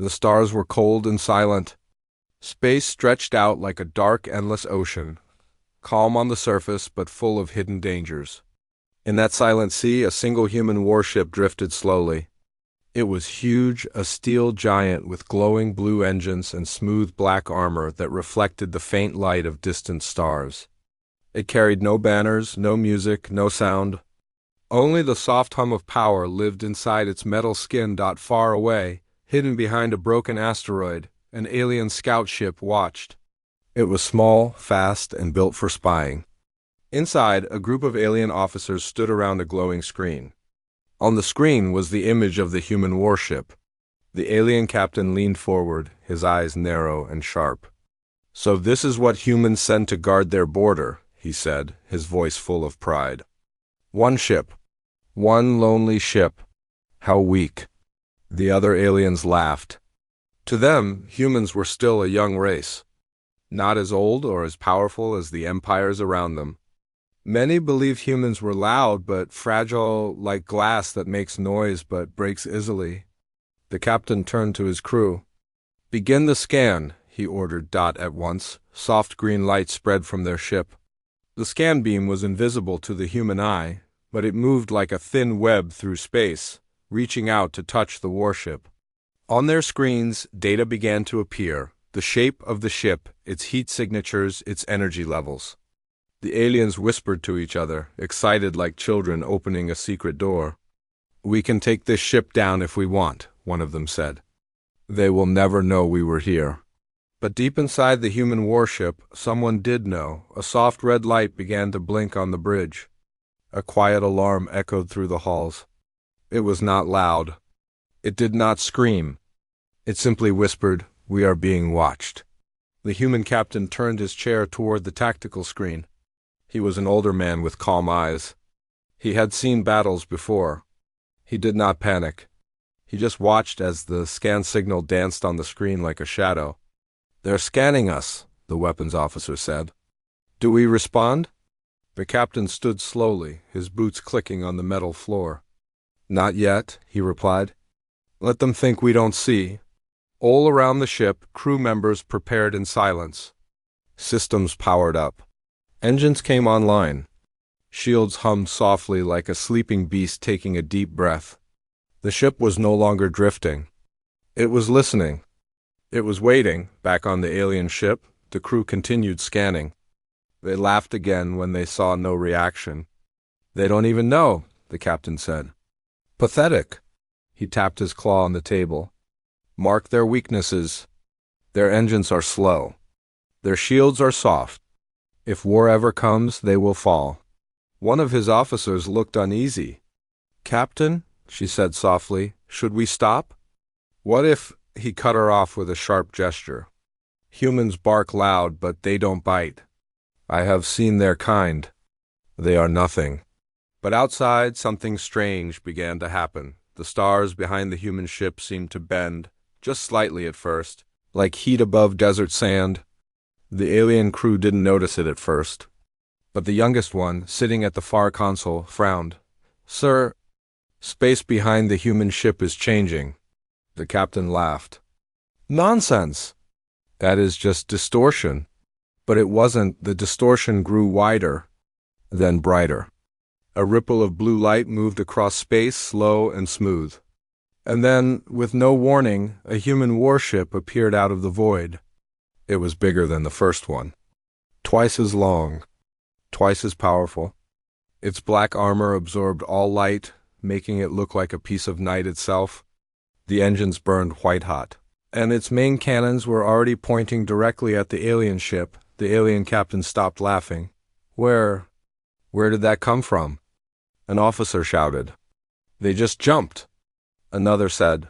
The stars were cold and silent. Space stretched out like a dark, endless ocean, calm on the surface but full of hidden dangers. In that silent sea, a single human warship drifted slowly. It was huge, a steel giant with glowing blue engines and smooth black armor that reflected the faint light of distant stars. It carried no banners, no music, no sound. Only the soft hum of power lived inside its metal skin. Far away, hidden behind a broken asteroid, an alien scout ship watched. It was small, fast, and built for spying. Inside, a group of alien officers stood around a glowing screen. On the screen was the image of the human warship. The alien captain leaned forward, his eyes narrow and sharp. "So this is what humans send to guard their border," he said, his voice full of pride. "One ship. One lonely ship. How weak." The other aliens laughed. To them, humans were still a young race, not as old or as powerful as the empires around them. Many believed humans were loud but fragile, like glass that makes noise but breaks easily. The captain turned to his crew. "Begin the scan," he ordered. At once, soft green light spread from their ship. The scan beam was invisible to the human eye, but it moved like a thin web through space, reaching out to touch the warship. On their screens, data began to appear: the shape of the ship, its heat signatures, its energy levels. The aliens whispered to each other, excited like children opening a secret door. "We can take this ship down if we want," one of them said. "They will never know we were here." But deep inside the human warship, someone did know. A soft red light began to blink on the bridge. A quiet alarm echoed through the halls. It was not loud. It did not scream. It simply whispered, "We are being watched." The human captain turned his chair toward the tactical screen. He was an older man with calm eyes. He had seen battles before. He did not panic. He just watched as the scan signal danced on the screen like a shadow. "They're scanning us," the weapons officer said. "Do we respond?" The captain stood slowly, his boots clicking on the metal floor. "Not yet," he replied. "Let them think we don't see." All around the ship, crew members prepared in silence. Systems powered up. Engines came online. Shields hummed softly like a sleeping beast taking a deep breath. The ship was no longer drifting. It was listening. It was waiting. Back on the alien ship, the crew continued scanning. They laughed again when they saw no reaction. "They don't even know," the captain said. "Pathetic." He tapped his claw on the table. "Mark their weaknesses. Their engines are slow. Their shields are soft. If war ever comes, they will fall." One of his officers looked uneasy. "Captain," she said softly, "should we stop?" "What if—" He cut her off with a sharp gesture. "Humans bark loud, but they don't bite. I have seen their kind. They are nothing." But outside, something strange began to happen. The stars behind the human ship seemed to bend, just slightly at first, like heat above desert sand. The alien crew didn't notice it at first. But the youngest one, sitting at the far console, frowned. "Sir, space behind the human ship is changing." The captain laughed. "Nonsense! That is just distortion." But it wasn't. The distortion grew wider, then brighter. A ripple of blue light moved across space, slow and smooth. And then, with no warning, a human warship appeared out of the void. It was bigger than the first one. Twice as long, twice as powerful. Its black armor absorbed all light, making it look like a piece of night itself. The engines burned white-hot, and its main cannons were already pointing directly at the alien ship. The alien captain stopped laughing. Where did that come from?" An officer shouted. "They just jumped." Another said,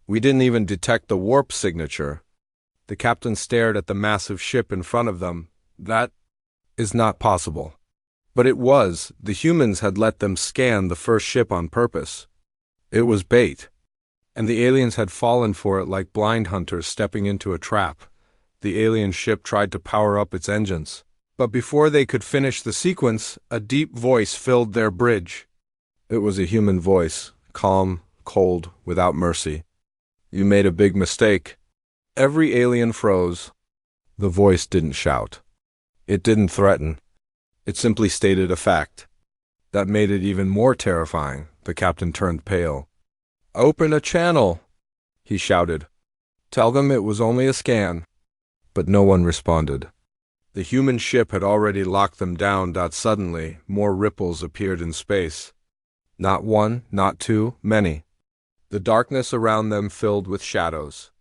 "We didn't even detect the warp signature." The captain stared at the massive ship in front of them. "That is not possible." But it was. The humans had let them scan the first ship on purpose. It was bait. And the aliens had fallen for it like blind hunters stepping into a trap. The alien ship tried to power up its engines. But before they could finish the sequence, a deep voice filled their bridge. It was a human voice, calm, cold, without mercy. You made a big mistake. Every alien froze. The voice didn't shout. It didn't threaten. It simply stated a fact. That made it even more terrifying. The captain turned pale. "Open a channel," he shouted. "Tell them it was only a scan." But no one responded. The human ship had already locked them down. Suddenly, more ripples appeared in space. Not one, not two, many. The darkness around them filled with shadows.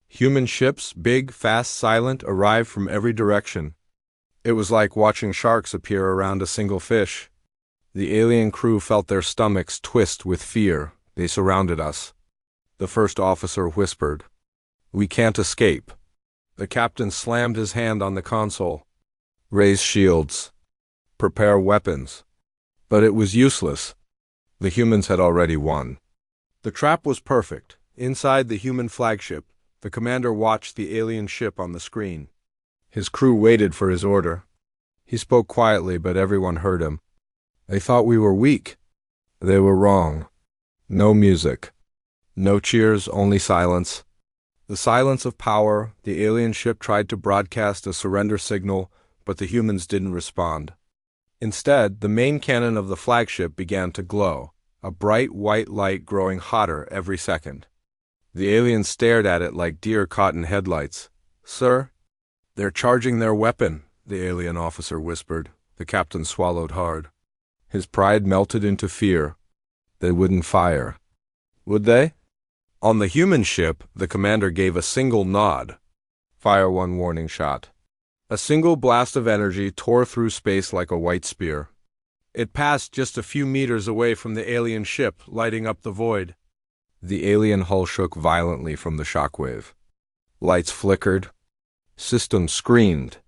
Human ships, big, fast, silent, arrived from every direction. It was like watching sharks appear around a single fish. The alien crew felt their stomachs twist with fear. They surrounded us. The first officer whispered, "We can't escape." The captain slammed his hand on the console. "Raise shields. Prepare weapons." But it was useless. The humans had already won. The trap was perfect. Inside the human flagship, the commander watched the alien ship on the screen. His crew waited for his order. He spoke quietly, but everyone heard him. They thought we were weak. They were wrong. No music. No cheers, only silence. The silence of power. The alien ship tried to broadcast a surrender signal, but the humans didn't respond. Instead, the main cannon of the flagship began to glow, a bright white light growing hotter every second. The aliens stared at it like deer caught in headlights. "Sir?" "They're charging their weapon," the alien officer whispered. The captain swallowed hard. His pride melted into fear. They wouldn't fire. Would they? On the human ship, the commander gave a single nod. "Fire one warning shot." A single blast of energy tore through space like a white spear. It passed just a few meters away from the alien ship, lighting up the void. The alien hull shook violently from the shockwave. Lights flickered. Systems screamed.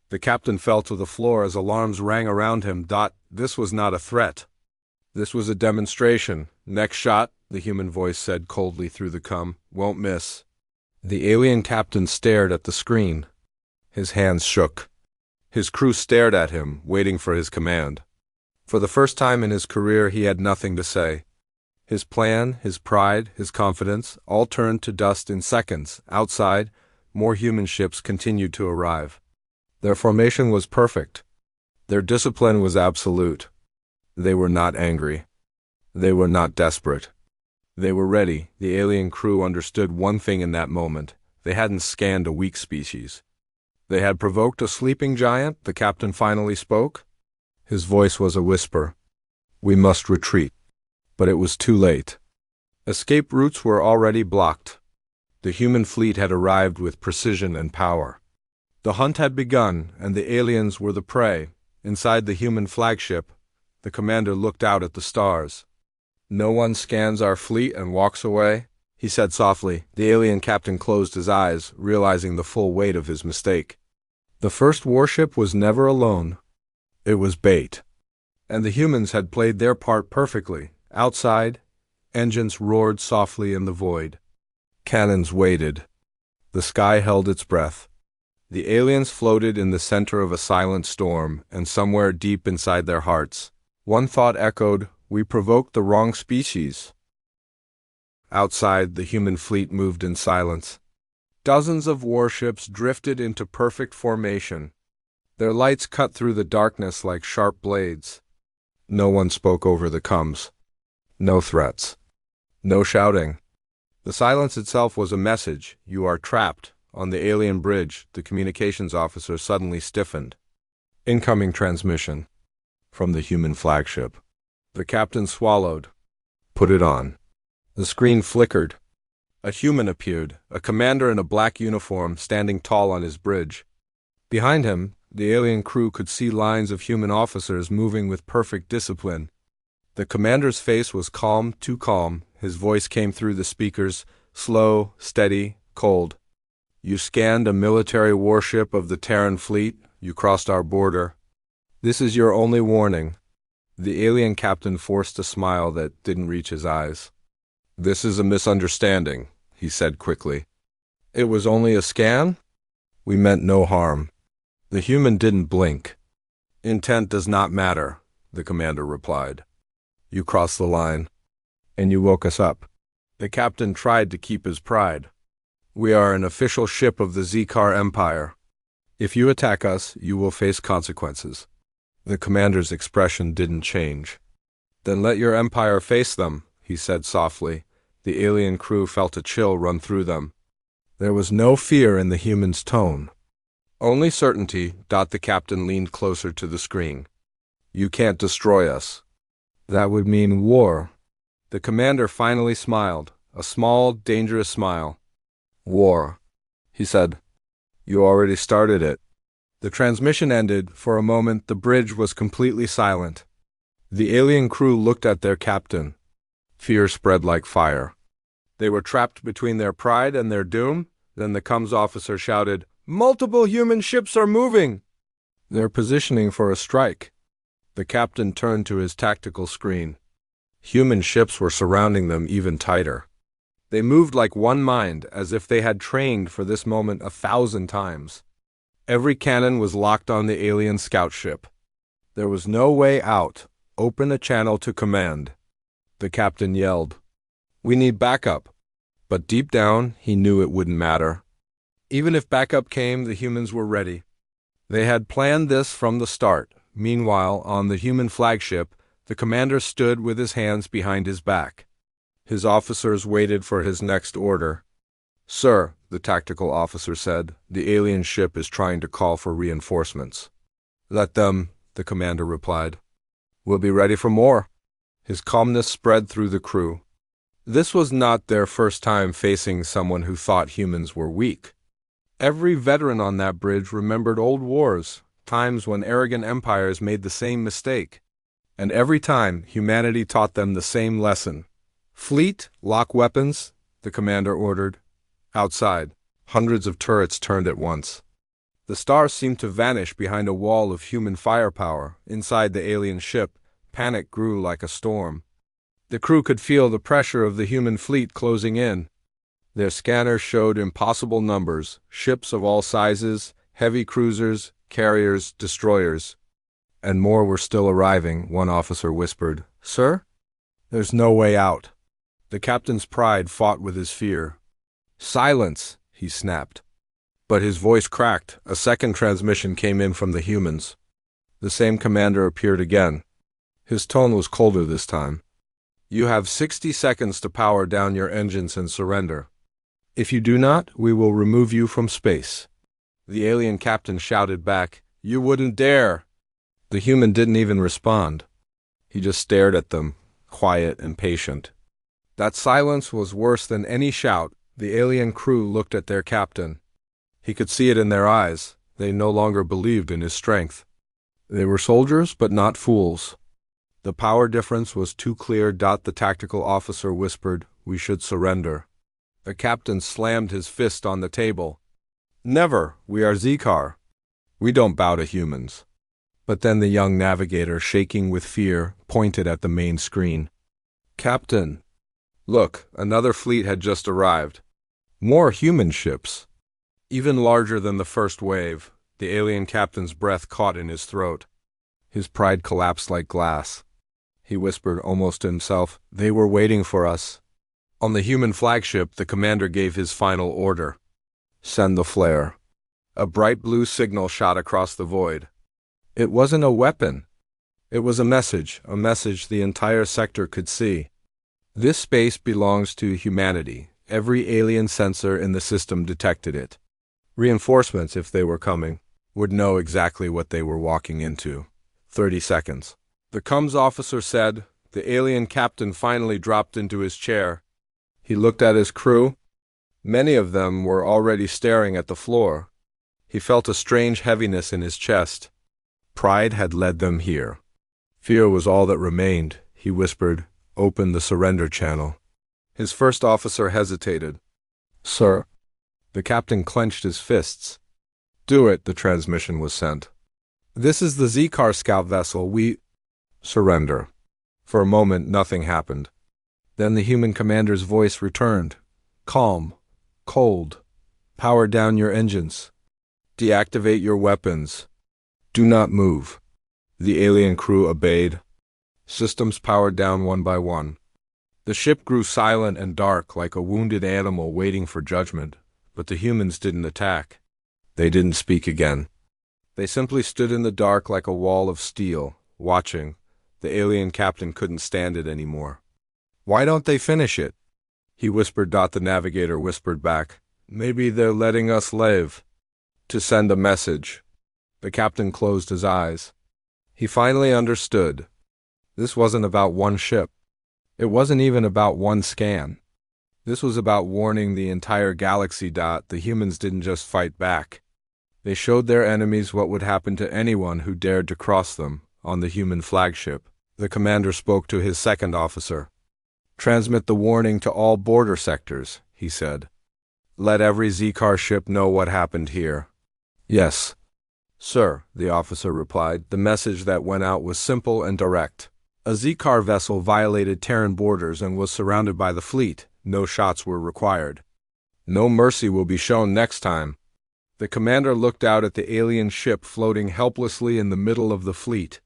The captain fell to the floor as alarms rang around him. This was not a threat. This was a demonstration. "Next shot," the human voice said coldly through the cum. "Won't miss." The alien captain stared at the screen. His hands shook. His crew stared at him, waiting for his command. For the first time in his career, he had nothing to say. His plan, his pride, his confidence, all turned to dust in seconds. Outside, more human ships continued to arrive. Their formation was perfect. Their discipline was absolute. They were not angry. They were not desperate. They were ready. The alien crew understood one thing in that moment. They hadn't scanned a weak species. They had provoked a sleeping giant. The captain finally spoke. His voice was a whisper. "We must retreat." But it was too late. Escape routes were already blocked. The human fleet had arrived with precision and power. The hunt had begun, and the aliens were the prey. Inside the human flagship, the commander looked out at the stars. "No one scans our fleet and walks away," he said softly. The alien captain closed his eyes, realizing the full weight of his mistake. The first warship was never alone. It was bait. And the humans had played their part perfectly. Outside, engines roared softly in the void. Cannons waited. The sky held its breath. The aliens floated in the center of a silent storm, and somewhere deep inside their hearts, one thought echoed, "We provoked the wrong species." Outside, the human fleet moved in silence. Dozens of warships drifted into perfect formation. Their lights cut through the darkness like sharp blades. No one spoke over the coms. No threats. No shouting. The silence itself was a message. "You are trapped." On the alien bridge, the communications officer suddenly stiffened. Incoming transmission. From the human flagship. The captain swallowed. "Put it on." The screen flickered. A human appeared, a commander in a black uniform, standing tall on his bridge. Behind him, the alien crew could see lines of human officers moving with perfect discipline. The commander's face was calm, too calm. His voice came through the speakers, slow, steady, cold. "You scanned a military warship of the Terran fleet. You crossed our border. This is your only warning." The alien captain forced a smile that didn't reach his eyes. "This is a misunderstanding," he said quickly. "It was only a scan? We meant no harm." The human didn't blink. "Intent does not matter," the commander replied. "You crossed the line. And you woke us up. The captain tried to keep his pride. "We are an official ship of the Zikar Empire. If you attack us, you will face consequences." The commander's expression didn't change. "Then let your empire face them," he said softly. The alien crew felt a chill run through them. There was no fear in the human's tone. Only certainty. The captain leaned closer to the screen. "You can't destroy us." "That would mean war." The commander finally smiled, a small, dangerous smile. "War," he said. "You already started it." The transmission ended. For a moment, the bridge was completely silent. The alien crew looked at their captain. Fear spread like fire. They were trapped between their pride and their doom. Then the comms officer shouted, "Multiple human ships are moving!" "They're positioning for a strike." The captain turned to his tactical screen. Human ships were surrounding them even tighter. They moved like one mind, as if they had trained for this moment 1,000 times. Every cannon was locked on the alien scout ship. There was no way out. "Open a channel to command." The captain yelled. "We need backup." But deep down, he knew it wouldn't matter. Even if backup came, the humans were ready. They had planned this from the start. Meanwhile, on the human flagship, the commander stood with his hands behind his back. His officers waited for his next order. "Sir," the tactical officer said, "the alien ship is trying to call for reinforcements." "Let them," the commander replied. "We'll be ready for more." His calmness spread through the crew. This was not their first time facing someone who thought humans were weak. Every veteran on that bridge remembered old wars, times when arrogant empires made the same mistake. And every time, humanity taught them the same lesson. "Fleet, lock weapons," the commander ordered. Outside, hundreds of turrets turned at once. The stars seemed to vanish behind a wall of human firepower. Inside the alien ship, panic grew like a storm. The crew could feel the pressure of the human fleet closing in. Their scanners showed impossible numbers, ships of all sizes, heavy cruisers, carriers, destroyers. And more were still arriving, one officer whispered. "Sir? There's no way out." The captain's pride fought with his fear. "Silence," he snapped. But his voice cracked. A second transmission came in from the humans. The same commander appeared again. His tone was colder this time. "You have 60 seconds to power down your engines and surrender. If you do not, we will remove you from space." The alien captain shouted back, "You wouldn't dare!" The human didn't even respond. He just stared at them, quiet and patient. That silence was worse than any shout. The alien crew looked at their captain. He could see it in their eyes. They no longer believed in his strength. They were soldiers, but not fools. The power difference was too clear. The tactical officer whispered, "We should surrender." The captain slammed his fist on the table. "Never. We are Zikar. We don't bow to humans." But then the young navigator, shaking with fear, pointed at the main screen. "Captain, look, another fleet had just arrived. More human ships. Even larger than the first wave." The alien captain's breath caught in his throat. His pride collapsed like glass. He whispered almost to himself, "They were waiting for us." On the human flagship, the commander gave his final order. "Send the flare." A bright blue signal shot across the void. It wasn't a weapon. It was a message the entire sector could see. This space belongs to humanity. Every alien sensor in the system detected it. Reinforcements, if they were coming, would know exactly what they were walking into. 30 seconds. The comms officer said. The alien captain finally dropped into his chair. He looked at his crew. Many of them were already staring at the floor. He felt a strange heaviness in his chest. Pride had led them here. Fear was all that remained. He whispered, "Open the surrender channel." His first officer hesitated. "Sir." The captain clenched his fists. "Do it," the transmission was sent. "This is the Zikar scout vessel. We—" "Surrender." For a moment, nothing happened. Then the human commander's voice returned. Calm. Cold. "Power down your engines. Deactivate your weapons. Do not move." The alien crew obeyed. Systems powered down one by one. The ship grew silent and dark like a wounded animal waiting for judgment, but the humans didn't attack. They didn't speak again. They simply stood in the dark like a wall of steel, watching. The alien captain couldn't stand it anymore. "Why don't they finish it?" he whispered. The navigator whispered back, "Maybe they're letting us live to send a message." The captain closed his eyes. He finally understood. This wasn't about one ship. It wasn't even about one scan. This was about warning the entire galaxy. The humans didn't just fight back. They showed their enemies what would happen to anyone who dared to cross them on the human flagship. The commander spoke to his second officer. "Transmit the warning to all border sectors," he said. "Let every Z-car ship know what happened here." "Yes, sir," the officer replied. The message that went out was simple and direct. A Z-car vessel violated Terran borders and was surrounded by the fleet. No shots were required. No mercy will be shown next time. The commander looked out at the alien ship floating helplessly in the middle of the fleet.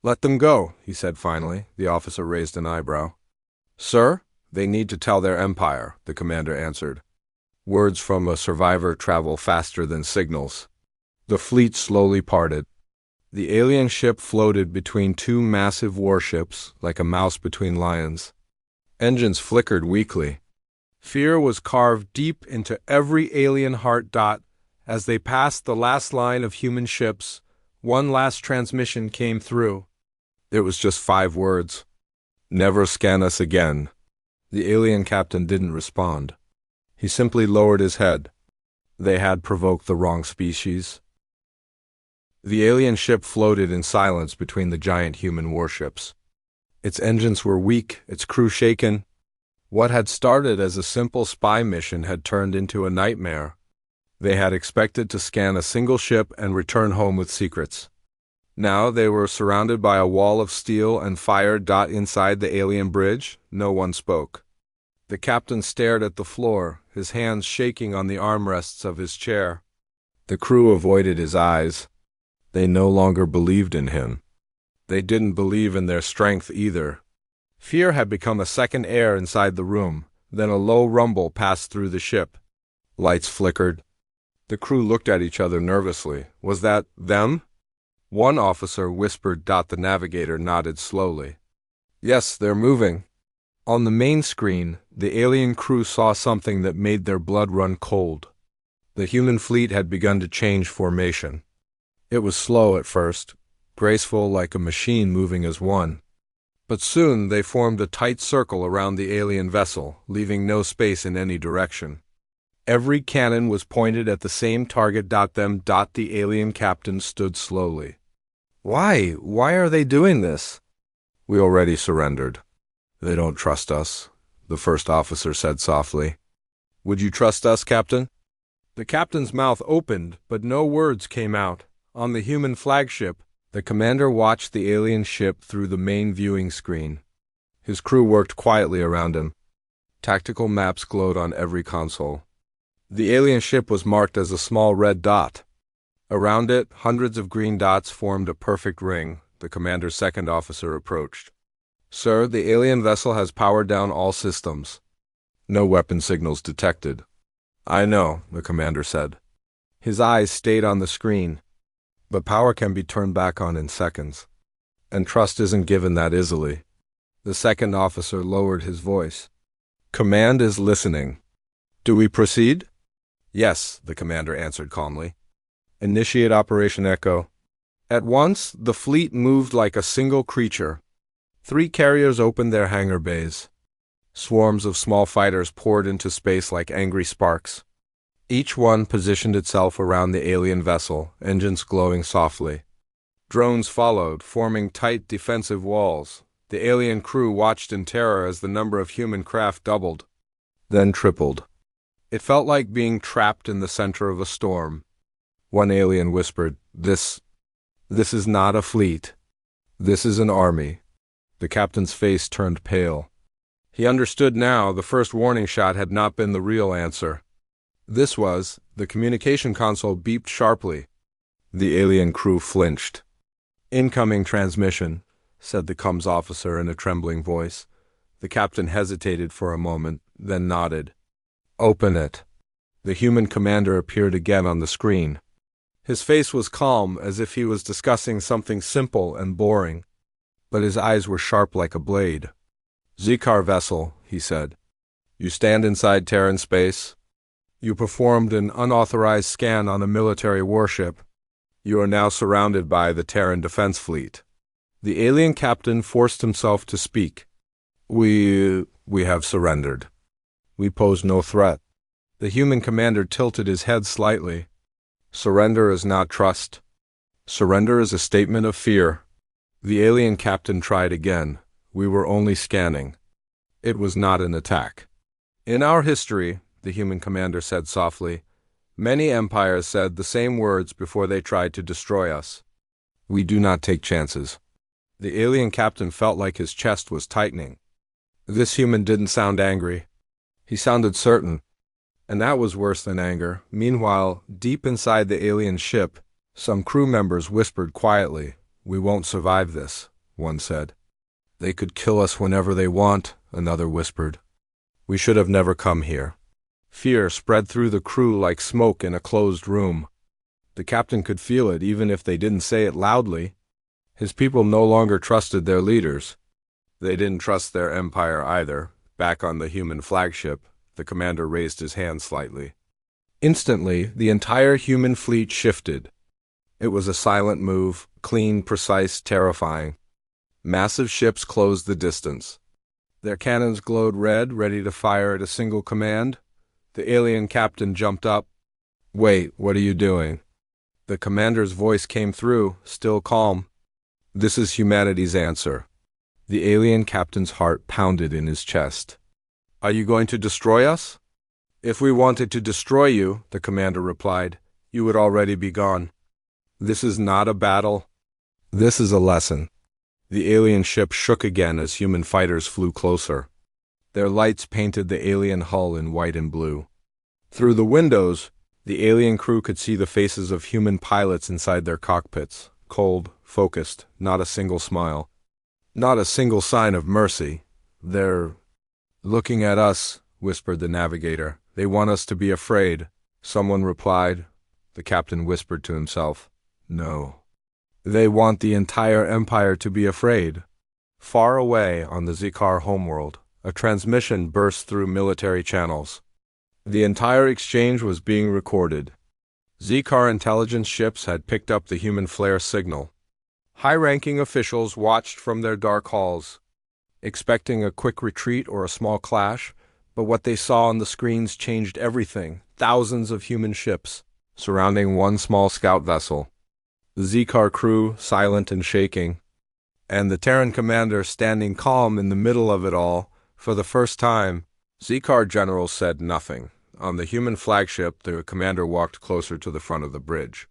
"Let them go," he said finally. The officer raised an eyebrow. "Sir, they need to tell their empire," the commander answered. "Words from a survivor travel faster than signals." The fleet slowly parted. The alien ship floated between two massive warships, like a mouse between lions. Engines flickered weakly. Fear was carved deep into every alien heart. As they passed the last line of human ships, one last transmission came through. It was just 5 words. "Never scan us again." The alien captain didn't respond. He simply lowered his head. They had provoked the wrong species. The alien ship floated in silence between the giant human warships. Its engines were weak, its crew shaken. What had started as a simple spy mission had turned into a nightmare. They had expected to scan a single ship and return home with secrets. Now they were surrounded by a wall of steel and fire. Inside the alien bridge, no one spoke. The captain stared at the floor, his hands shaking on the armrests of his chair. The crew avoided his eyes. They no longer believed in him. They didn't believe in their strength either. Fear had become a second air inside the room. Then a low rumble passed through the ship. Lights flickered. The crew looked at each other nervously. Was that them? One officer whispered. The navigator nodded slowly. "Yes, they're moving." On the main screen, the alien crew saw something that made their blood run cold. The human fleet had begun to change formation. It was slow at first, graceful like a machine moving as one. But soon they formed a tight circle around the alien vessel, leaving no space in any direction. Every cannon was pointed at the same target. The alien captain stood slowly. Why? Why are they doing this?" "We already surrendered. They don't trust us," the first officer said softly. "Would you trust us, Captain?" The captain's mouth opened, but no words came out. On the human flagship, the commander watched the alien ship through the main viewing screen. His crew worked quietly around him. Tactical maps glowed on every console. The alien ship was marked as a small red dot. Around it, hundreds of green dots formed a perfect ring. The commander's second officer approached. "Sir, the alien vessel has powered down all systems. No weapon signals detected." "I know," the commander said. His eyes stayed on the screen. "But power can be turned back on in seconds. And trust isn't given that easily." The second officer lowered his voice. "Command is listening. Do we proceed?" "Yes," the commander answered calmly. "Initiate Operation Echo." At once, the fleet moved like a single creature. 3 carriers opened their hangar bays. Swarms of small fighters poured into space like angry sparks. Each one positioned itself around the alien vessel, engines glowing softly. Drones followed, forming tight defensive walls. The alien crew watched in terror as the number of human craft doubled, then tripled. It felt like being trapped in the center of a storm. One alien whispered, This is not a fleet. This is an army." The captain's face turned pale. He understood now the first warning shot had not been the real answer. This was. The communication console beeped sharply. The alien crew flinched. "Incoming transmission," said the comms officer in a trembling voice. The captain hesitated for a moment, then nodded. Open it. The human commander appeared again on the screen. His face was calm, as if he was discussing something simple and boring, but his eyes were sharp like a blade. Zikar vessel, he said. You stand inside Terran space. You performed an unauthorized scan on a military warship. You are now surrounded by the Terran defense fleet. The alien captain forced himself to speak. We have surrendered. We pose no threat. The human commander tilted his head slightly. Surrender is not trust. Surrender is a statement of fear. The alien captain tried again. We were only scanning. It was not an attack. In our history, the human commander said softly, many empires said the same words before they tried to destroy us. We do not take chances. The alien captain felt like his chest was tightening. This human didn't sound angry. He sounded certain. And that was worse than anger. Meanwhile, deep inside the alien ship, some crew members whispered quietly, We won't survive this, one said. They could kill us whenever they want, another whispered. We should have never come here. Fear spread through the crew like smoke in a closed room. The captain could feel it even if they didn't say it loudly. His people no longer trusted their leaders. They didn't trust their empire either. Back on the human flagship, the commander raised his hand slightly. Instantly, the entire human fleet shifted. It was a silent move, clean, precise, terrifying. Massive ships closed the distance. Their cannons glowed red, ready to fire at a single command. The alien captain jumped up. Wait, what are you doing? The commander's voice came through, still calm. This is humanity's answer. The alien captain's heart pounded in his chest. Are you going to destroy us? If we wanted to destroy you, the commander replied, you would already be gone. This is not a battle. This is a lesson. The alien ship shook again as human fighters flew closer. Their lights painted the alien hull in white and blue. Through the windows, the alien crew could see the faces of human pilots inside their cockpits, cold, focused, not a single smile. Not a single sign of mercy. They're looking at us, whispered the navigator. They want us to be afraid. Someone replied. The captain whispered to himself. No. They want the entire empire to be afraid. Far away on the Zikar homeworld, a transmission burst through military channels. The entire exchange was being recorded. Zikar intelligence ships had picked up the human flare signal. High-ranking officials watched from their dark halls, expecting a quick retreat or a small clash, but what they saw on the screens changed everything. Thousands of human ships surrounding one small scout vessel. The Zikar crew silent and shaking, and the Terran commander standing calm in the middle of it all. For the first time, Zikar generals said nothing. On the human flagship, the commander walked closer to the front of the bridge.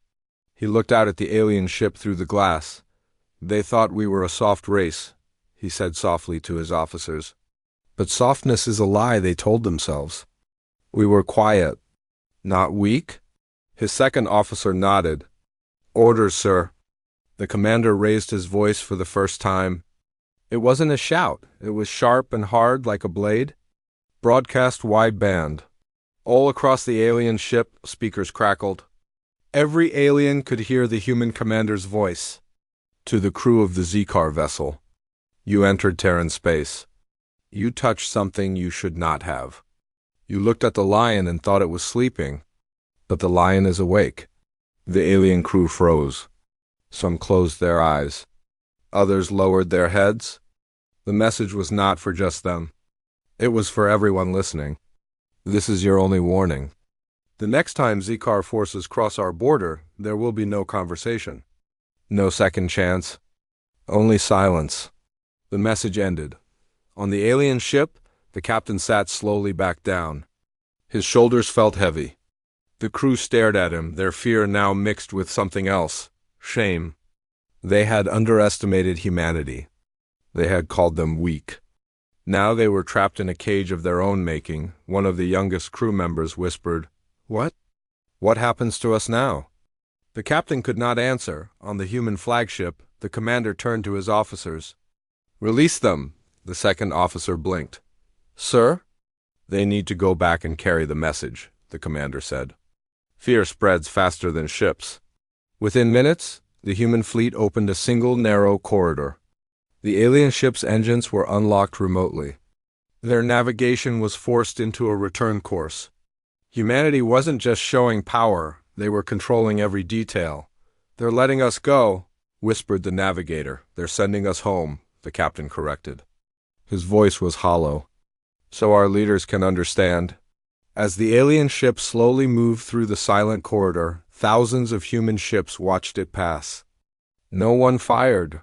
He looked out at the alien ship through the glass. They thought we were a soft race, he said softly to his officers. But softness is a lie, they told themselves. We were quiet, not weak. His second officer nodded. Orders, sir. The commander raised his voice for the first time. It wasn't a shout. It was sharp and hard like a blade. Broadcast wideband. All across the alien ship, speakers crackled. Every alien could hear the human commander's voice. To the crew of the Zikar vessel. You entered Terran space. You touched something you should not have. You looked at the lion and thought it was sleeping. But the lion is awake. The alien crew froze. Some closed their eyes. Others lowered their heads. The message was not for just them. It was for everyone listening. This is your only warning. The next time Zikar forces cross our border, there will be no conversation. No second chance. Only silence. The message ended. On the alien ship, the captain sat slowly back down. His shoulders felt heavy. The crew stared at him, their fear now mixed with something else. Shame. They had underestimated humanity. They had called them weak. Now they were trapped in a cage of their own making. One of the youngest crew members whispered, What? What happens to us now? The captain could not answer. On the human flagship, the commander turned to his officers. Release them. The second officer blinked. Sir? They need to go back and carry the message, the commander said. Fear spreads faster than ships. Within minutes, the human fleet opened a single narrow corridor. The alien ship's engines were unlocked remotely. Their navigation was forced into a return course. Humanity wasn't just showing power, they were controlling every detail. They're letting us go, whispered the navigator. They're sending us home, the captain corrected. His voice was hollow. So our leaders can understand. As the alien ship slowly moved through the silent corridor, thousands of human ships watched it pass. No one fired.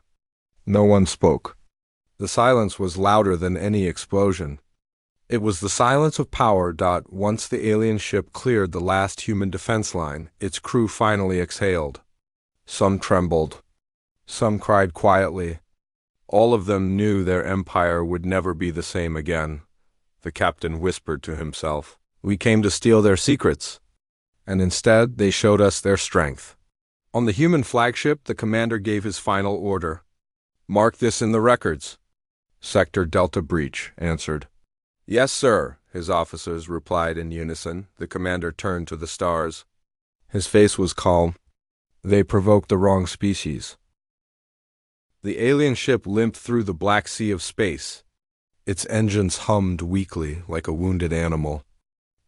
No one spoke. The silence was louder than any explosion. It was the silence of power. Once the alien ship cleared the last human defense line, its crew finally exhaled. Some trembled. Some cried quietly. All of them knew their empire would never be the same again. The captain whispered to himself, "We came to steal their secrets." And instead, they showed us their strength. On the human flagship, the commander gave his final order. "Mark this in the records." "Sector Delta breach," answered. "Yes, sir," his officers replied in unison. The commander turned to the stars. His face was calm. "They provoked the wrong species." The alien ship limped through the black sea of space. Its engines hummed weakly, like a wounded animal.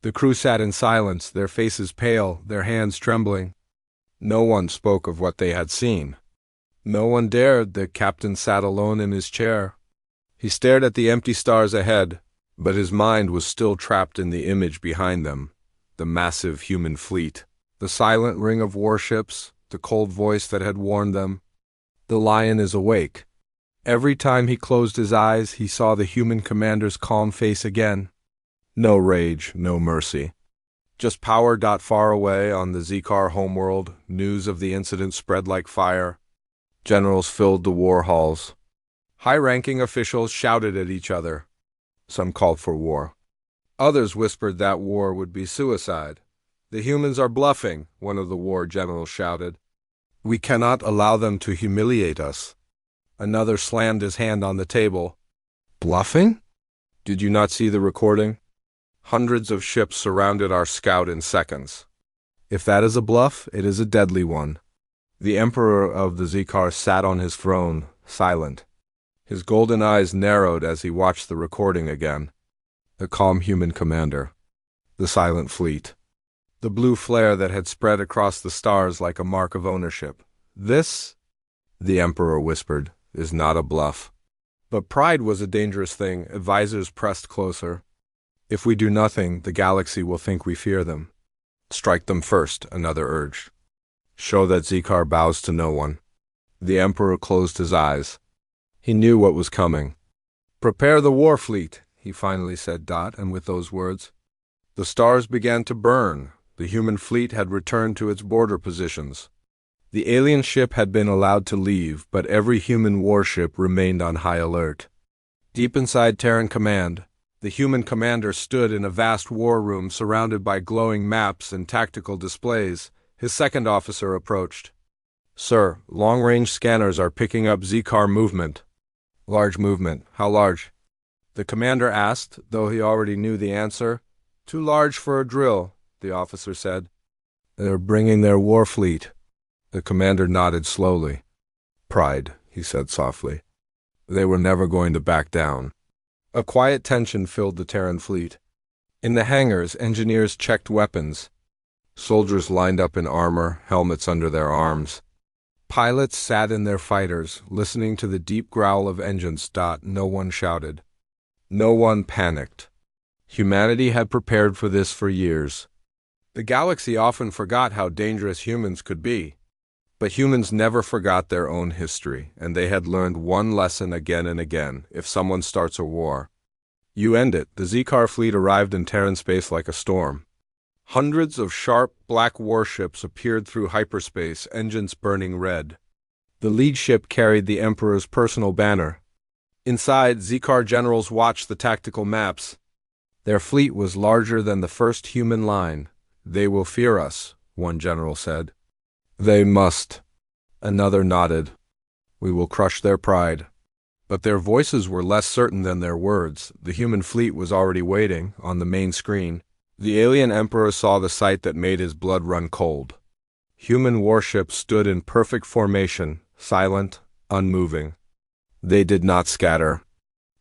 The crew sat in silence, their faces pale, their hands trembling. No one spoke of what they had seen. No one dared. The captain sat alone in his chair. He stared at the empty stars ahead, but his mind was still trapped in the image behind them, the massive human fleet, the silent ring of warships, the cold voice that had warned them. The lion is awake. Every time he closed his eyes, he saw the human commander's calm face again. No rage, no mercy. Just power. Far away on the Zikar homeworld, news of the incident spread like fire. Generals filled the war halls. High-ranking officials shouted at each other. Some called for war. Others whispered that war would be suicide. "The humans are bluffing," one of the war generals shouted. "We cannot allow them to humiliate us." Another slammed his hand on the table. "Bluffing? Did you not see the recording? Hundreds of ships surrounded our scout in seconds. If that is a bluff, it is a deadly one." The emperor of the Zikar sat on his throne, silent. His golden eyes narrowed as he watched the recording again. The calm human commander. The silent fleet. The blue flare that had spread across the stars like a mark of ownership. "This," the emperor whispered, "is not a bluff." But pride was a dangerous thing. Advisors pressed closer. "If we do nothing, the galaxy will think we fear them." "Strike them first," another urged. "Show that Zikar bows to no one." The emperor closed his eyes. He knew what was coming. "Prepare the war fleet," he finally said. And with those words, the stars began to burn. The human fleet had returned to its border positions. The alien ship had been allowed to leave, but every human warship remained on high alert. Deep inside Terran Command, the human commander stood in a vast war room surrounded by glowing maps and tactical displays. His second officer approached. "Sir, long-range scanners are picking up Zikar movement." "Large movement. How large?" the commander asked, though he already knew the answer. "Too large for a drill," the officer said. "They're bringing their war fleet." The commander nodded slowly. "Pride," he said softly. They were never going to back down. A quiet tension filled the Terran fleet. In the hangars, engineers checked weapons. Soldiers lined up in armor, helmets under their arms. Pilots sat in their fighters, listening to the deep growl of engines. No one shouted. No one panicked. Humanity had prepared for this for years. The galaxy often forgot how dangerous humans could be. But humans never forgot their own history, and they had learned one lesson again and again: if someone starts a war, you end it. The Zikar fleet arrived in Terran space like a storm. Hundreds of sharp, black warships appeared through hyperspace, engines burning red. The lead ship carried the Emperor's personal banner. Inside, Zikar generals watched the tactical maps. Their fleet was larger than the first human line. "They will fear us," one general said. "They must." Another nodded. "We will crush their pride." But their voices were less certain than their words. The human fleet was already waiting on the main screen. The alien emperor saw the sight that made his blood run cold. Human warships stood in perfect formation, silent, unmoving. They did not scatter.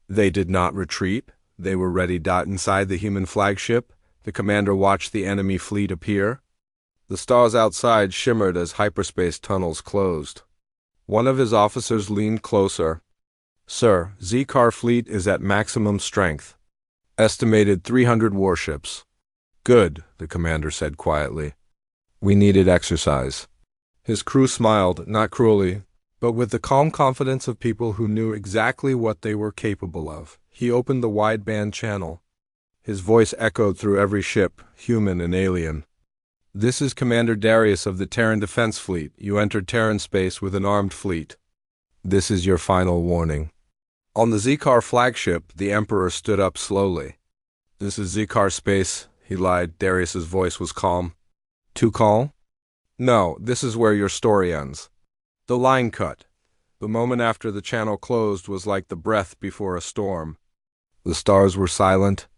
They did not retreat. They were ready. Inside the human flagship, the commander watched the enemy fleet appear. The stars outside shimmered as hyperspace tunnels closed. One of his officers leaned closer. "Sir, Z-Car fleet is at maximum strength. Estimated 300 warships." "Good," the commander said quietly. "We needed exercise." His crew smiled, not cruelly, but with the calm confidence of people who knew exactly what they were capable of. He opened the wideband channel. His voice echoed through every ship, human and alien. "This is Commander Darius of the Terran Defense Fleet. You entered Terran space with an armed fleet. This is your final warning." On the Z-Car flagship, the Emperor stood up slowly. "This is Z-Car space," he lied. Darius's voice was calm. "Too calm?" "No, this is where your story ends." The line cut. The moment after the channel closed was like the breath before a storm. The stars were silent.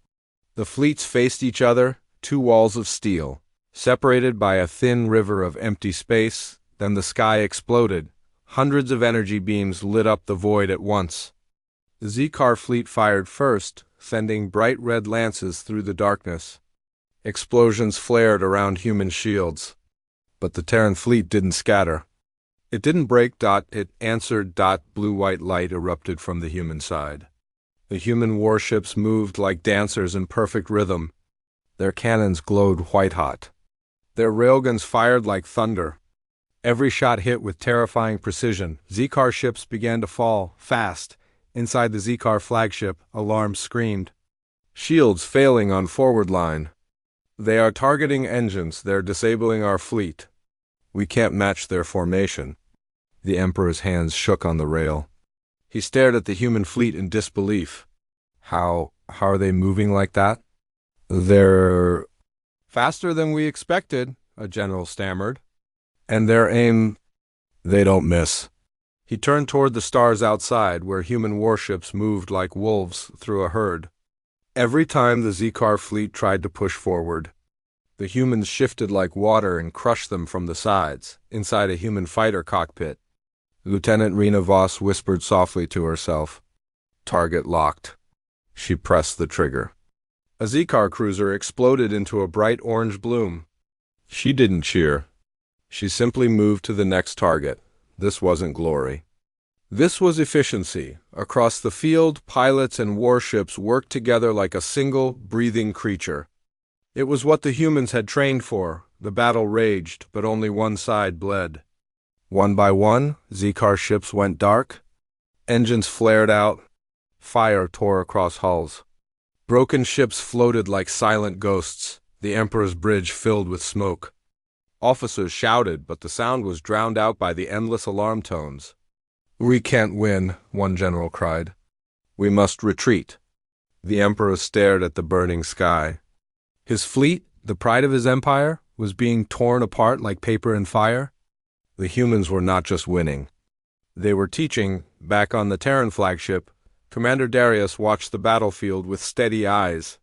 The fleets faced each other, two walls of steel, separated by a thin river of empty space. Then the sky exploded. Hundreds of energy beams lit up the void at once. The Z-Car fleet fired first, sending bright red lances through the darkness. Explosions flared around human shields. But the Terran fleet didn't scatter. It didn't break. It answered. Blue-white light erupted from the human side. The human warships moved like dancers in perfect rhythm. Their cannons glowed white-hot. Their railguns fired like thunder. Every shot hit with terrifying precision. Z-Car ships began to fall, fast. Inside the Z-Car flagship, alarms screamed. "Shields failing on forward line. They are targeting engines. They're disabling our fleet. We can't match their formation." The Emperor's hands shook on the rail. He stared at the human fleet in disbelief. How are they moving like that?" "They're faster than we expected," a general stammered. "And their aim, they don't miss." He turned toward the stars outside, where human warships moved like wolves through a herd. Every time the Z-Car fleet tried to push forward, the humans shifted like water and crushed them from the sides, inside a human fighter cockpit. Lieutenant Rena Voss whispered softly to herself. "Target locked." She pressed the trigger. A Z-Car cruiser exploded into a bright orange bloom. She didn't cheer. She simply moved to the next target. This wasn't glory. This was efficiency. Across the field, pilots and warships worked together like a single, breathing creature. It was what the humans had trained for. The battle raged, but only one side bled. One by one, Z-Car ships went dark. Engines flared out. Fire tore across hulls. Broken ships floated like silent ghosts. The Emperor's bridge filled with smoke. Officers shouted, but the sound was drowned out by the endless alarm tones. "We can't win," one general cried. "We must retreat." The Emperor stared at the burning sky. His fleet, the pride of his empire, was being torn apart like paper in fire. The humans were not just winning. They were teaching. Back on the Terran flagship, Commander Darius watched the battlefield with steady eyes.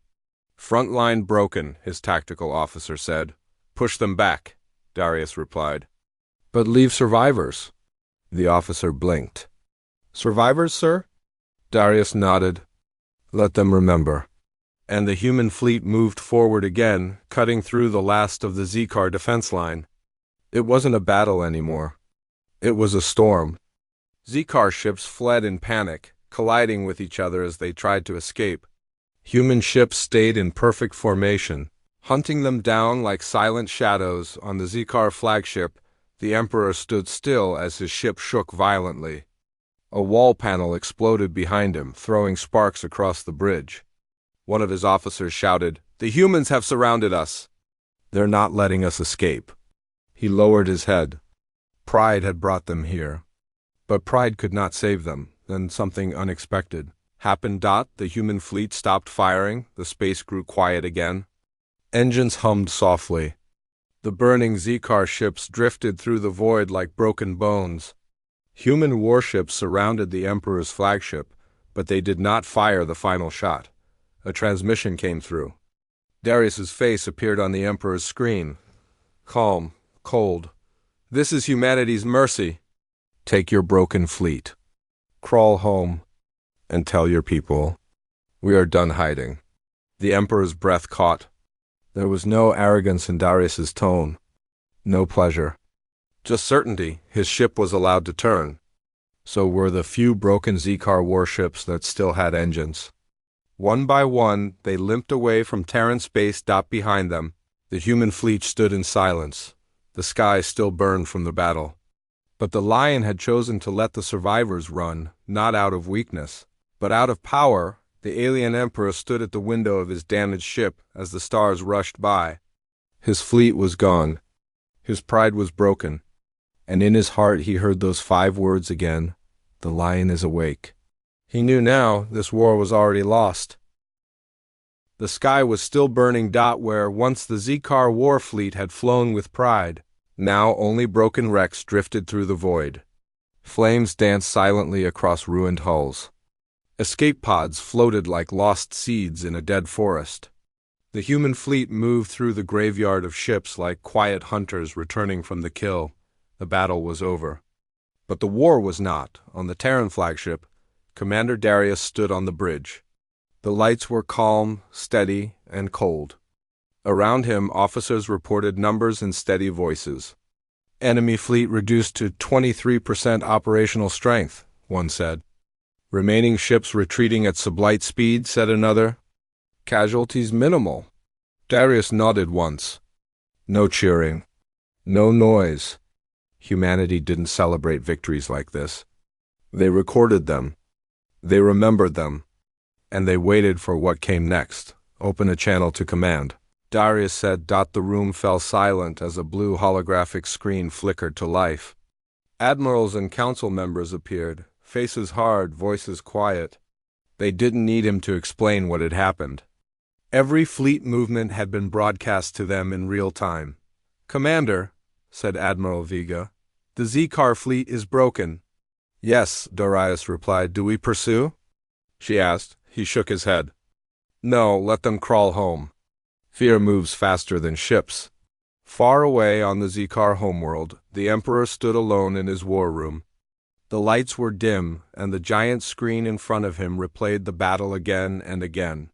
"Front line broken," his tactical officer said. "Push them back," Darius replied. "But leave survivors." The officer blinked. "Survivors, sir?" Darius nodded. "Let them remember." And the human fleet moved forward again, cutting through the last of the Z-Car defense line. It wasn't a battle anymore. It was a storm. Z-Car ships fled in panic, colliding with each other as they tried to escape. Human ships stayed in perfect formation, hunting them down like silent shadows. On the Z-Car flagship, the Emperor stood still as his ship shook violently. A wall panel exploded behind him, throwing sparks across the bridge. One of his officers shouted, "The humans have surrounded us. They're not letting us escape." He lowered his head. Pride had brought them here. But pride could not save them. Then something unexpected happened. The human fleet stopped firing. The space grew quiet again. Engines hummed softly. The burning Z-Car ships drifted through the void like broken bones. Human warships surrounded the Emperor's flagship, but they did not fire the final shot. A transmission came through. Darius's face appeared on the Emperor's screen. Calm, cold. This is humanity's mercy. Take your broken fleet. Crawl home and tell your people, we are done hiding. The Emperor's breath caught. There was no arrogance in Darius's tone. No pleasure. Just certainty. His ship was allowed to turn. So were the few broken Zikar warships that still had engines. One by one, they limped away from Terran space. Behind them, the human fleet stood in silence. The sky still burned from the battle. But the Lion had chosen to let the survivors run, not out of weakness, but out of power. The alien Emperor stood at the window of his damaged ship as the stars rushed by. His fleet was gone. His pride was broken. And in his heart he heard those 5 words again, the Lion is awake. He knew now this war was already lost. The sky was still burning. Where once the Zikar war fleet had flown with pride, now only broken wrecks drifted through the void. Flames danced silently across ruined hulls. Escape pods floated like lost seeds in a dead forest. The human fleet moved through the graveyard of ships like quiet hunters returning from the kill. The battle was over. But the war was not. On the Terran flagship, Commander Darius stood on the bridge. The lights were calm, steady, and cold. Around him, officers reported numbers in steady voices. Enemy fleet reduced to 23% operational strength, one said. Remaining ships retreating at sublight speed, said another. Casualties minimal. Darius nodded once. No cheering. No noise. Humanity didn't celebrate victories like this. They recorded them. They remembered them. And they waited for what came next. Open a channel to command. Darius said. The room fell silent as a blue holographic screen flickered to life. Admirals and council members appeared, faces hard, voices quiet. They didn't need him to explain what had happened. Every fleet movement had been broadcast to them in real time. Commander, said Admiral Vega, the Zikar fleet is broken. Yes, Darius replied. Do we pursue? She asked. He shook his head. No, let them crawl home. Fear moves faster than ships. Far away on the Zikar homeworld, the Emperor stood alone in his war room. The lights were dim, and the giant screen in front of him replayed the battle again and again.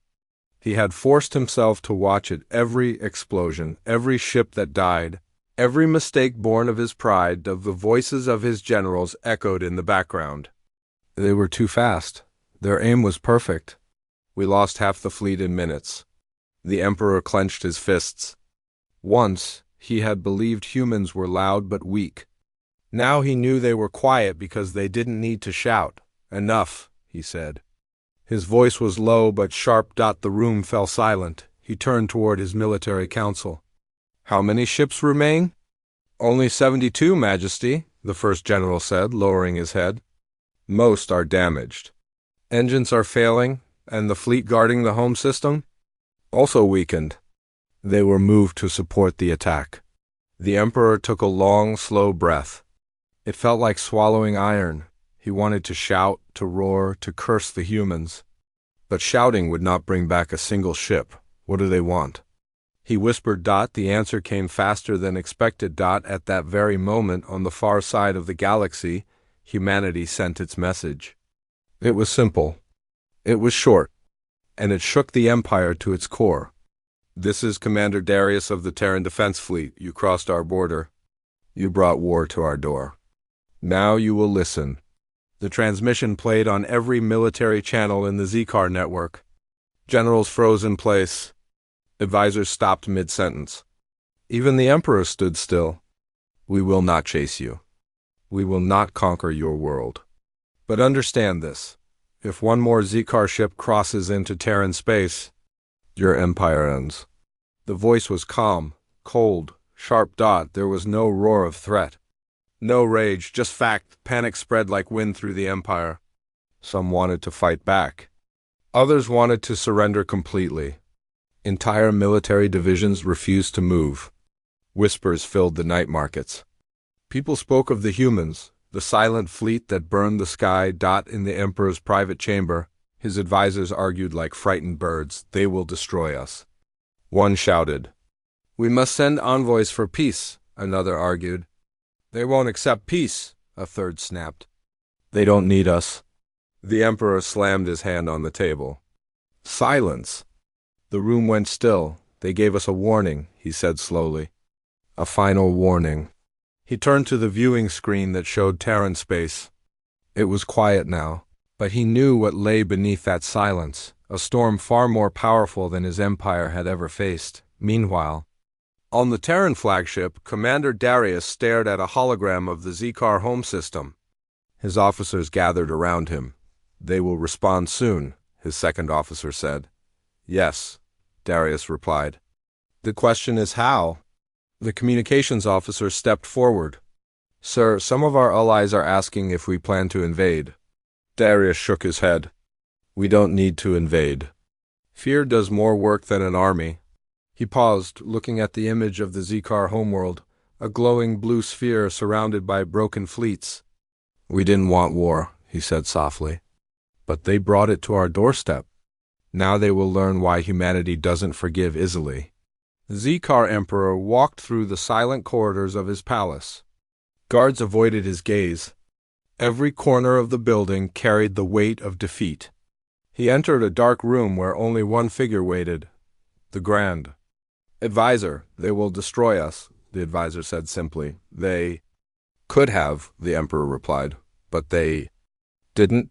He had forced himself to watch it, every explosion, every ship that died, every mistake born of his pride. The voices of his generals echoed in the background. They were too fast. Their aim was perfect. We lost half the fleet in minutes. The Emperor clenched his fists. Once, he had believed humans were loud but weak. Now he knew they were quiet because they didn't need to shout. Enough, he said. His voice was low but sharp. The room fell silent. He turned toward his military council. How many ships remain? Only 72, Majesty, the first general said, lowering his head. Most are damaged. Engines are failing, and the fleet guarding the home system? Also weakened. They were moved to support the attack. The Emperor took a long, slow breath. It felt like swallowing iron. He wanted to shout, to roar, to curse the humans. But shouting would not bring back a single ship. What do they want? He whispered. The answer came faster than expected. At that very moment, on the far side of the galaxy, humanity sent its message. It was simple. It was short. And it shook the Empire to its core. This is Commander Darius of the Terran Defense Fleet. You crossed our border. You brought war to our door. Now you will listen. The transmission played on every military channel in the Zikar network. Generals froze in place. Advisors stopped mid-sentence. Even the Emperor stood still. We will not chase you. We will not conquer your world. But understand this. If one more Zikar ship crosses into Terran space, your empire ends. The voice was calm, cold, sharp. There was no roar of threat. No rage, just fact. Panic spread like wind through the Empire. Some wanted to fight back. Others wanted to surrender completely. Entire military divisions refused to move. Whispers filled the night markets. People spoke of the humans, The silent fleet that burned the sky. In the Emperor's private chamber, his advisors argued like frightened birds. They will destroy us. One shouted. We must send envoys for peace, another argued. They won't accept peace, a third snapped. They don't need us. The Emperor slammed his hand on the table. Silence. The room went still. They gave us a warning, he said slowly. A final warning. He turned to the viewing screen that showed Terran space. It was quiet now, but he knew what lay beneath that silence, a storm far more powerful than his empire had ever faced. Meanwhile, on the Terran flagship, Commander Darius stared at a hologram of the Zikar home system. His officers gathered around him. They will respond soon, his second officer said. Yes, Darius replied. The question is how? The communications officer stepped forward. Sir, some of our allies are asking if we plan to invade. Darius shook his head. We don't need to invade. Fear does more work than an army. He paused, looking at the image of the Zikar homeworld, a glowing blue sphere surrounded by broken fleets. We didn't want war, he said softly. But they brought it to our doorstep. Now they will learn why humanity doesn't forgive easily. The Zikar Emperor walked through the silent corridors of his palace. Guards avoided his gaze. Every corner of the building carried the weight of defeat. He entered a dark room where only one figure waited, the Grand Advisor. They will destroy us, the advisor said simply. They could have, the Emperor replied, but they didn't.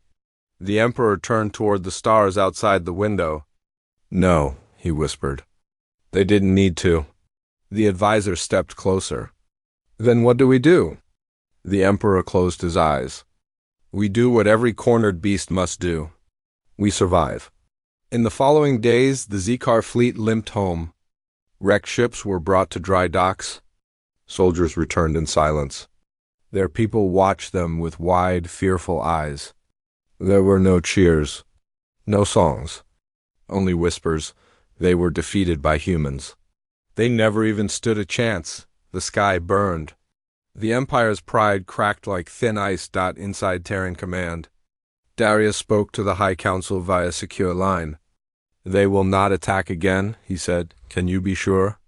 The Emperor turned toward the stars outside the window. No, he whispered. They didn't need to. The advisor stepped closer. Then what do we do? The Emperor closed his eyes. We do what every cornered beast must do. We survive. In the following days, the Zikar fleet limped home. Wrecked ships were brought to dry docks. Soldiers returned in silence. Their people watched them with wide, fearful eyes. There were no cheers, no songs, only whispers. They were defeated by humans. They never even stood a chance. The sky burned. The Empire's pride cracked like thin ice. Inside Terran command, Darius spoke to the High Council via secure line. They will not attack again, he said. Can you be sure?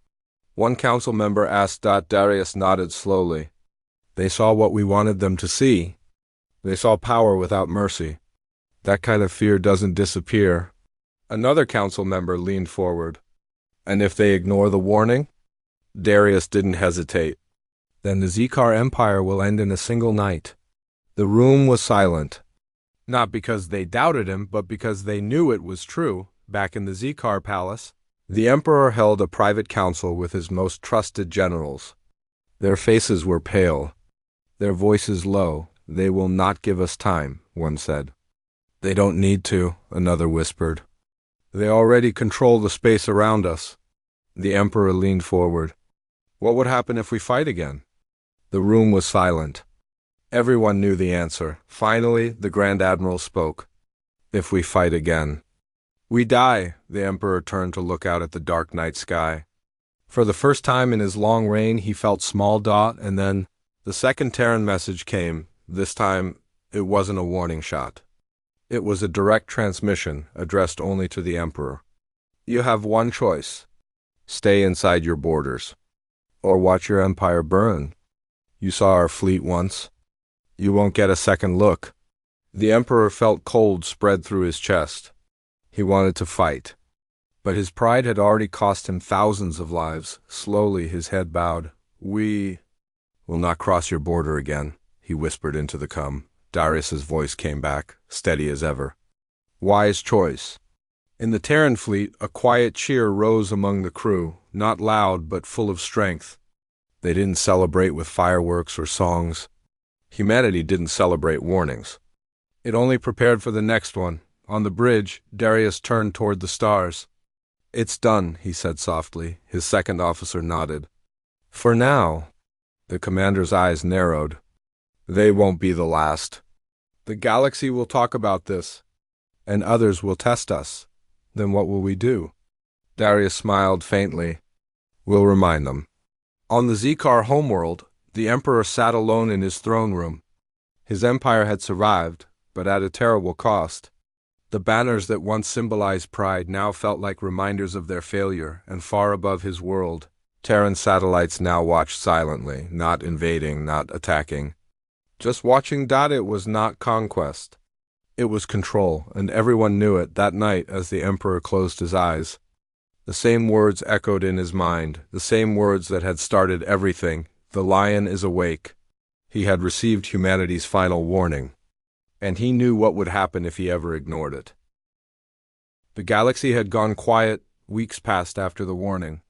One council member asked. Darius nodded slowly. They saw what we wanted them to see. They saw power without mercy. That kind of fear doesn't disappear. Another council member leaned forward. And if they ignore the warning? Darius didn't hesitate. Then the Zikar Empire will end in a single night. The room was silent. Not because they doubted him, but because they knew it was true. Back in the Zikar palace, the Emperor held a private council with his most trusted generals. Their faces were pale, their voices low. They will not give us time, one said. They don't need to, another whispered. They already control the space around us. The Emperor leaned forward. What would happen if we fight again? The room was silent. Everyone knew the answer. Finally, the Grand Admiral spoke. If we fight again. We die, the Emperor turned to look out at the dark night sky. For the first time in his long reign, he felt small. And then the second Terran message came. This time, it wasn't a warning shot. It was a direct transmission addressed only to the Emperor. You have one choice. Stay inside your borders. Or watch your empire burn. You saw our fleet once. You won't get a second look. The Emperor felt cold spread through his chest. He wanted to fight. But his pride had already cost him thousands of lives. Slowly his head bowed. We will not cross your border again, he whispered into the cum. Darius's voice came back, steady as ever. Wise choice. In the Terran fleet, a quiet cheer rose among the crew, not loud but full of strength. They didn't celebrate with fireworks or songs. Humanity didn't celebrate warnings. It only prepared for the next one. On the bridge, Darius turned toward the stars. It's done, he said softly. His second officer nodded. For now. The commander's eyes narrowed. They won't be the last. The galaxy will talk about this, and others will test us. Then what will we do? Darius smiled faintly. We'll remind them. On the Zikar homeworld, the Emperor sat alone in his throne room. His empire had survived, but at a terrible cost. The banners that once symbolized pride now felt like reminders of their failure, and far above his world, Terran satellites now watched silently, not invading, not attacking. Just watching. It was not conquest. It was control, and everyone knew it that night as the Emperor closed his eyes. The same words echoed in his mind, the same words that had started everything. The lion is awake. He had received humanity's final warning, and he knew what would happen if he ever ignored it. The galaxy had gone quiet. Weeks passed after the warning.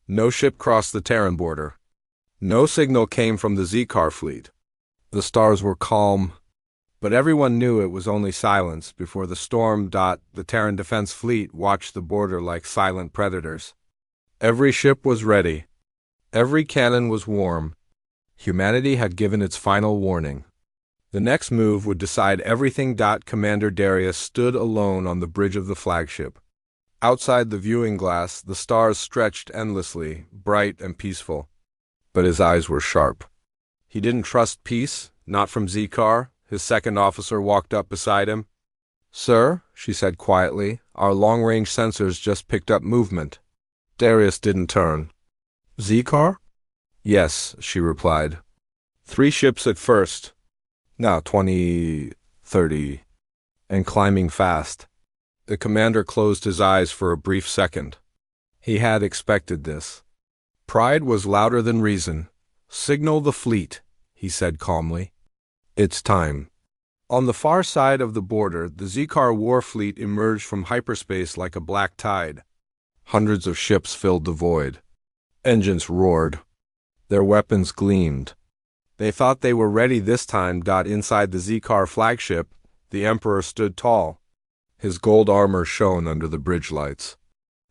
No ship crossed the Terran border. No signal came from the Z-Car fleet. The stars were calm, but everyone knew it was only silence before the storm. The Terran Defense Fleet watched the border like silent predators. Every ship was ready. Every cannon was warm. Humanity had given its final warning. The next move would decide everything. Commander Darius stood alone on the bridge of the flagship. Outside the viewing glass, the stars stretched endlessly, bright and peaceful. But his eyes were sharp. He didn't trust peace, not from Z-Car. His second officer walked up beside him. "Sir," she said quietly, "our long-range sensors just picked up movement." Darius didn't turn. "Z-Car?" "Yes," she replied. 3 ships at first. Now 20, 30, and climbing fast. The commander closed his eyes for a brief second. He had expected this. Pride was louder than reason. "Signal the fleet," he said calmly. "It's time." On the far side of the border, the Z-Car war fleet emerged from hyperspace like a black tide. Hundreds of ships filled the void. Engines roared. Their weapons gleamed. They thought they were ready this time. Inside the Z-Car flagship, the Emperor stood tall. His gold armor shone under the bridge lights.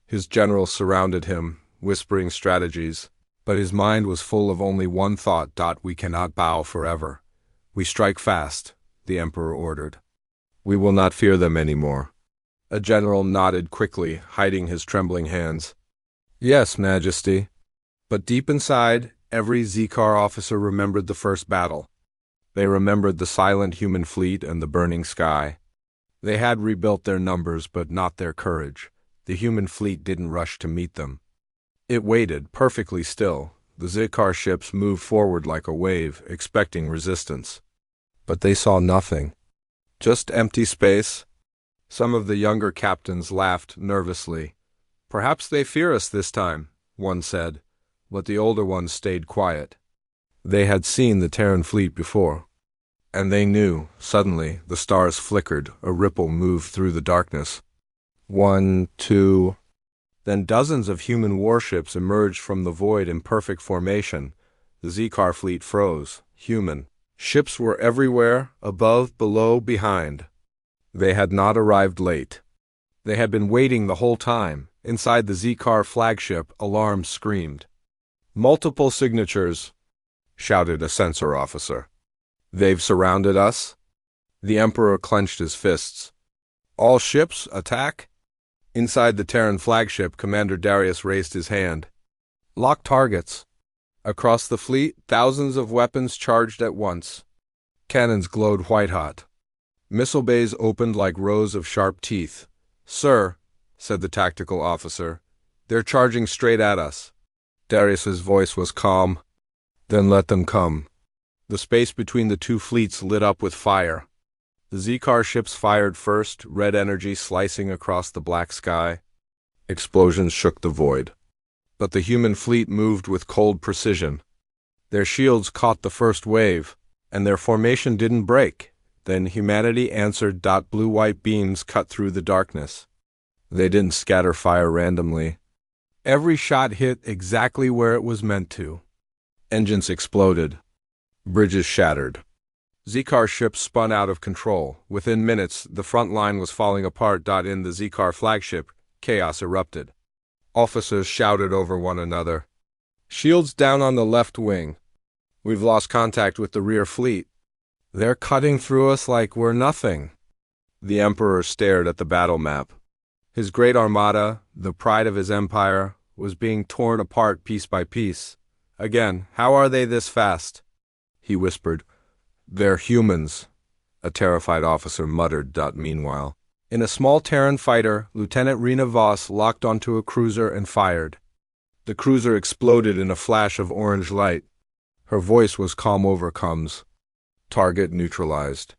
His generals surrounded him, whispering strategies, but his mind was full of only one thought. "We cannot bow forever. We strike fast," the Emperor ordered. "We will not fear them anymore." A general nodded quickly, hiding his trembling hands. "Yes, Majesty." But deep inside, every Z-Car officer remembered the first battle. They remembered the silent human fleet and the burning sky. They had rebuilt their numbers, but not their courage. The human fleet didn't rush to meet them. It waited, perfectly still. The Z-Car ships moved forward like a wave, expecting resistance. But they saw nothing. Just empty space. Some of the younger captains laughed nervously. "Perhaps they fear us this time," one said, but the older ones stayed quiet. They had seen the Terran fleet before. And they knew. Suddenly, the stars flickered, a ripple moved through the darkness. 1, 2... Then dozens of human warships emerged from the void in perfect formation. The Z-Car fleet froze. Human. Ships were everywhere, above, below, behind. They had not arrived late. They had been waiting the whole time. Inside the Z-Car flagship, alarms screamed. "Multiple signatures," shouted a sensor officer. "They've surrounded us." The Emperor clenched his fists. "All ships, attack." Inside the Terran flagship, Commander Darius raised his hand. "Lock targets." Across the fleet, thousands of weapons charged at once. Cannons glowed white-hot. Missile bays opened like rows of sharp teeth. "Sir," said the tactical officer, "they're charging straight at us." Darius's voice was calm. "Then let them come." The space between the two fleets lit up with fire. The Z-Car ships fired first, red energy slicing across the black sky. Explosions shook the void. But the human fleet moved with cold precision. Their shields caught the first wave, and their formation didn't break. Then humanity answered. Blue-white beams cut through the darkness. They didn't scatter fire randomly. Every shot hit exactly where it was meant to. Engines exploded. Bridges shattered. Z-Car ships spun out of control. Within minutes, the front line was falling apart. In the Z-Car flagship, chaos erupted. Officers shouted over one another. "Shields down on the left wing. We've lost contact with the rear fleet. They're cutting through us like we're nothing." The Emperor stared at the battle map. His great armada, the pride of his empire, was being torn apart piece by piece. "Again, how are they this fast?" he whispered. "They're humans," a terrified officer muttered. Meanwhile, in a small Terran fighter, Lieutenant Rena Voss locked onto a cruiser and fired. The cruiser exploded in a flash of orange light. Her voice was calm overcomes. Target neutralized.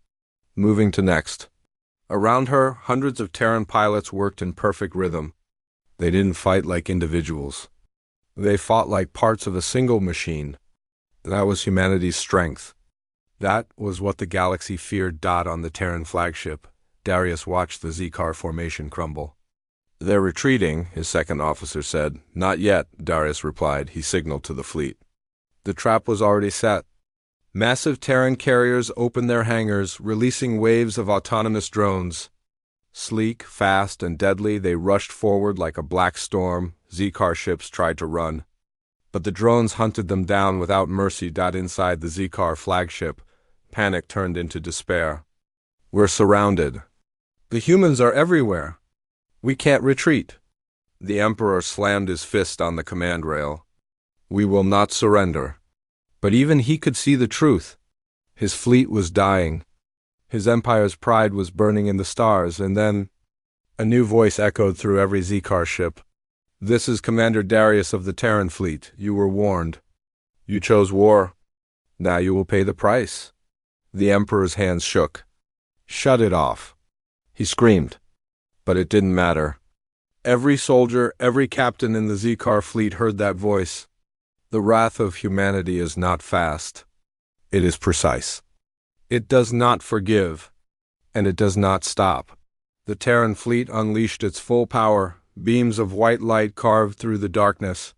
Moving to next. Around her, hundreds of Terran pilots worked in perfect rhythm. They didn't fight like individuals. They fought like parts of a single machine. That was humanity's strength. That was what the galaxy feared. On the Terran flagship, Darius watched the Zikar formation crumble. "They're retreating," his second officer said. "Not yet," Darius replied. He signaled to the fleet. The trap was already set. Massive Terran carriers opened their hangars, releasing waves of autonomous drones. Sleek, fast, and deadly, they rushed forward like a black storm. Zikar ships tried to run, but the drones hunted them down without mercy. Inside the Zikar flagship, panic turned into despair. "We're surrounded. The humans are everywhere. We can't retreat." The Emperor slammed his fist on the command rail. "We will not surrender." But even he could see the truth. His fleet was dying. His empire's pride was burning in the stars, and then a new voice echoed through every Zikar ship. "This is Commander Darius of the Terran fleet. You were warned. You chose war. Now you will pay the price." The Emperor's hands shook. "Shut it off," he screamed. But it didn't matter. Every soldier, every captain in the Zikar fleet heard that voice. The wrath of humanity is not fast. It is precise. It does not forgive, and it does not stop. The Terran fleet unleashed its full power. Beams of white light carved through the darkness.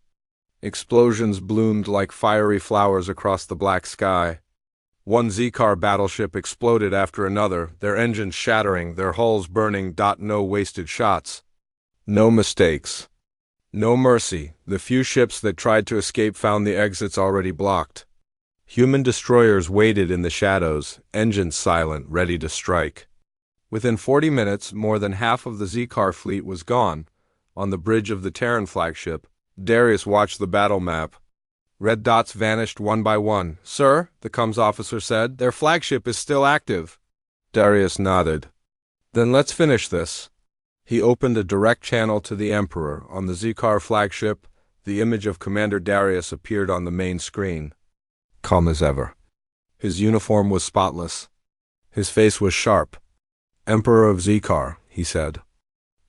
Explosions bloomed like fiery flowers across the black sky. One Zikar battleship exploded after another, their engines shattering, their hulls burning. No wasted shots. No mistakes. No mercy. The few ships that tried to escape found the exits already blocked. Human destroyers waited in the shadows, engines silent, ready to strike. Within 40 minutes, more than half of the Zikar fleet was gone. On the bridge of the Terran flagship, Darius watched the battle map. Red dots vanished one by one. "Sir," the comms officer said, "their flagship is still active." Darius nodded. "Then let's finish this." He opened a direct channel to the Emperor. On the Zikar flagship, the image of Commander Darius appeared on the main screen. Calm as ever. His uniform was spotless. His face was sharp. "Emperor of Zikar," he said.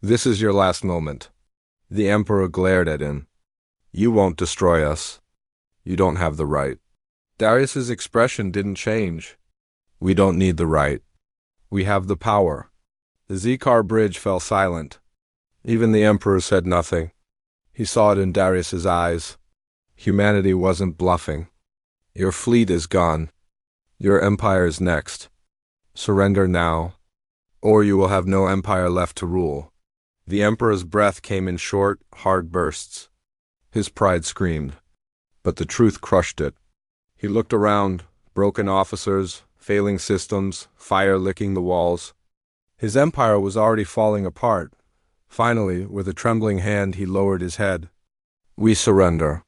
"This is your last moment." The Emperor glared at him. "You won't destroy us. You don't have the right." Darius's expression didn't change. "We don't need the right. We have the power." The Zikar bridge fell silent. Even the Emperor said nothing. He saw it in Darius's eyes. Humanity wasn't bluffing. "Your fleet is gone. Your empire is next. Surrender now, or you will have no empire left to rule." The Emperor's breath came in short, hard bursts. His pride screamed, but the truth crushed it. He looked around, broken officers, failing systems, fire licking the walls. His empire was already falling apart. Finally, with a trembling hand, he lowered his head. "We surrender."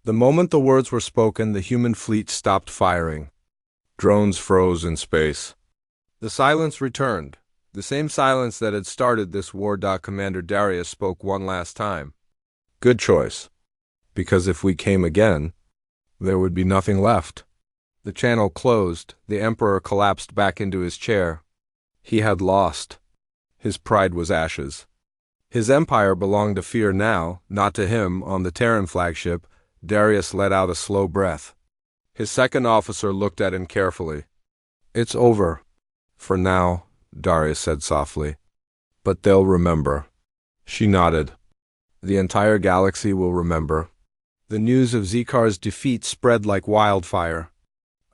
The moment the words were spoken, the human fleet stopped firing. Drones froze in space. The silence returned. The same silence that had started this war. Commander Darius spoke one last time. "Good choice. Because if we came again, there would be nothing left." The channel closed. The Emperor collapsed back into his chair. He had lost. His pride was ashes. His empire belonged to fear now, not to him. On the Terran flagship, Darius let out a slow breath. His second officer looked at him carefully. "It's over. For now," Darius said softly. "But they'll remember." She nodded. "The entire galaxy will remember." The news of Zikar's defeat spread like wildfire.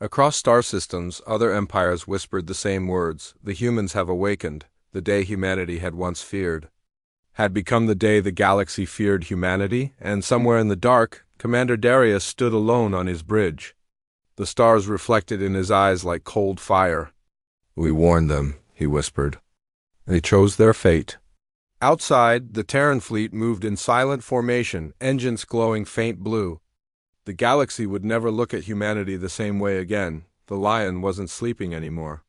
Across star systems, other empires whispered the same words. The humans have awakened. The day humanity had once feared had become the day the galaxy feared humanity, and somewhere in the dark, Commander Darius stood alone on his bridge. The stars reflected in his eyes like cold fire. "We warned them," he whispered. "They chose their fate." Outside, the Terran fleet moved in silent formation, engines glowing faint blue. The galaxy would never look at humanity the same way again. The lion wasn't sleeping anymore.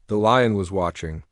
The lion was watching.